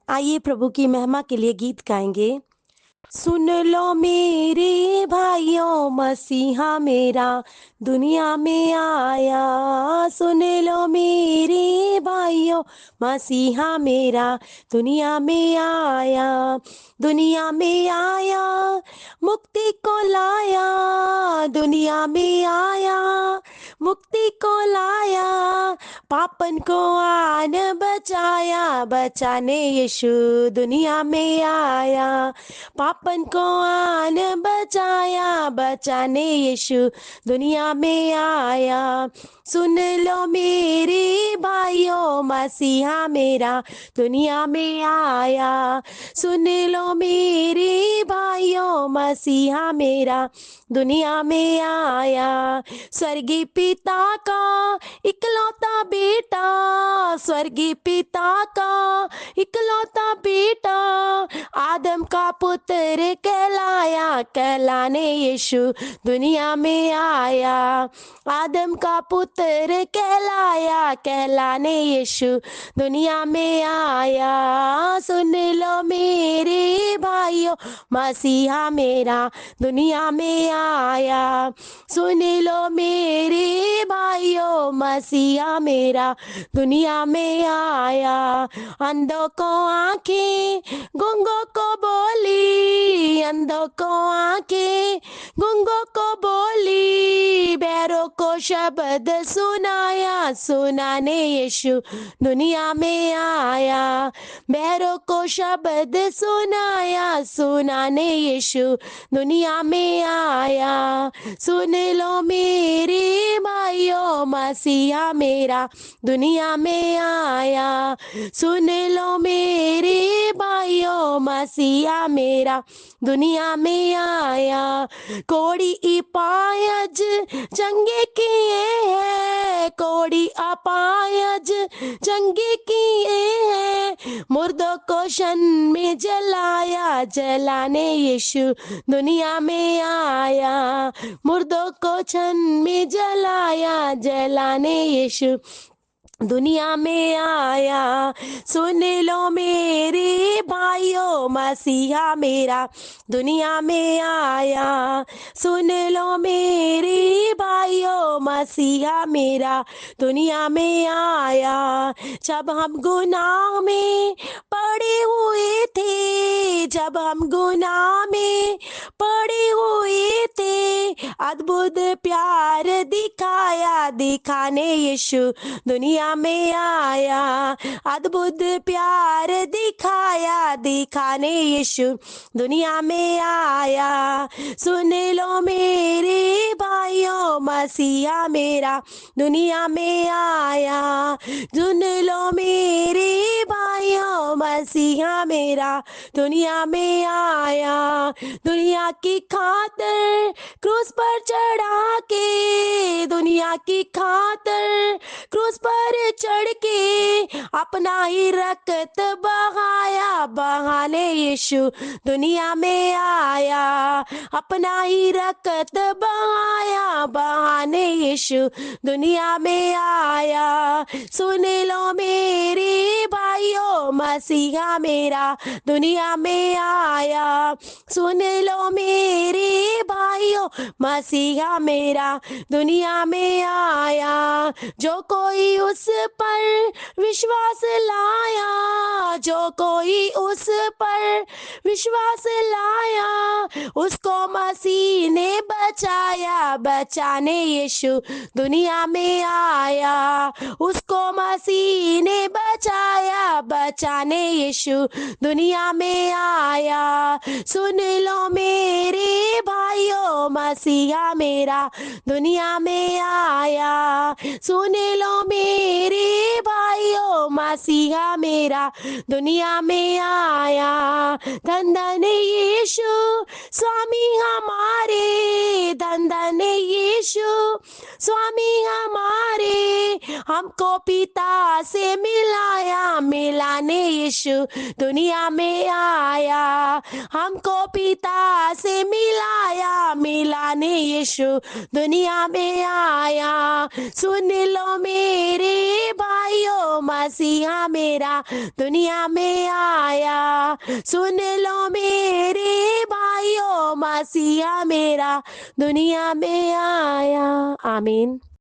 आइए प्रभु की महिमा के लिए गीत गाएंगे। सुन लो मेरे भाइयों, मसीहा मेरा दुनिया में आया। सुन लो मेरे भाइयों, मसीहा मेरा दुनिया में आया। दुनिया में आया, मुक्ति को लाया। दुनिया में आया, मुक्ति को लाया। पापन को आन बचाया, बचाने यीशु दुनिया में आया। पापन को आन बचाया, बचाने यीशु दुनिया में आया। सुन लो मेरे भाइयों, मसीहा मेरा दुनिया में आया। सुन लो मेरे भाइयों, मसीहा मेरा दुनिया में आया। स्वर्गीय पिता का इकलौता बेटा, स्वर्गीय पिता का इकलौता बेटा, आदम का पुत्र कहलाया, कहलाने यीशु दुनिया में आया। आदम का पुत्र कहलाया, कहलाने यीशु दुनिया में आया। सुन लो मेरे भाइयों, मसीहा मेरा दुनिया में आया। सुन लो मेरे भाइयों, मसीहा मेरा दुनिया में आया। अंधों को आंखें, गूंगों को बोली, अंधों को आंखें, गूंगों को बोली, बैरों को शब्द सुनाया, सुनाने यीशु दुनिया में आया। बैरों को शब्द सुनाया, सुनाने यीशु दुनिया में आया। सुन लो मेरे भाइयों, मसीहा मेरा दुनिया में आया। सुन लो मेरे भाइयों, मसीहा मेरा दुनिया में आया। कोड़ी अपायज चंगे किए हैं, कोड़ी अपायज चंगे किए हैं, मुर्दों को शन में जलाया, जलाने यीशु दुनिया में आया। मुर्दों को छन में जलाया, जलाने यीशु दुनिया में आया। सुन लो मेरे भाइयों, मसीहा मेरा दुनिया में आया। सुन लो मेरे भाइयों, मसीहा मेरा दुनिया में आया। जब हम गुनाह में पड़े हुए थे, जब हम गुनाह में पड़े हुए थे, अद्भुत प्यार दिखाया, दिखाने यीशु दुनिया में आया। अद्भुत प्यार दिखाया, दिखाने यीशु दुनिया में आया। सुन लो मेरे भाइयों, मसीहा मेरा दुनिया में आया। सुन लो मेरे भाइयों, मसीहा मेरा दुनिया में आया। दुनिया की खातिर क्रूस पर चढ़ा के, दुनिया की खातिर क्रूस पर चढ़ के, अपना ही रक्त बहाया, बहाने यीशु दुनिया में आया। अपना ही रक्त बहाया, बहाने यीशु दुनिया में आया। सुन लो मेरे भाइयों, मसीहा मेरा दुनिया में आया। सुन लो मेरे भाइयों, मसीहा मेरा दुनिया में आया। जो कोई उस पर विश्वास लाया, जो कोई उस पर विश्वास लाया, उसको मसीह ने बचाया, बचाने यीशु दुनिया में आया। उसको मसीह ने बचाया, बचाने यीशु दुनिया में आया। सुन लो मेरे भाइयों, मसीहा मेरा दुनिया में आया। सुन लो मेरे भाइयों, मसीहा मेरा दुनिया में आया। धन धन यीशु स्वामी हमारे, धन धन यीशु स्वामी हमारे, हमको पिता से मिलाया, मिलाने यीशु दुनिया में आया। हमको पिता से मिलाया, आया, मिलाने यीशु दुनिया में आया। सुन लो मेरे भाइयों, मसीहा मेरा दुनिया में आया। सुन लो मेरे भाइयों, मसीहा मेरा दुनिया में आया। आमीन।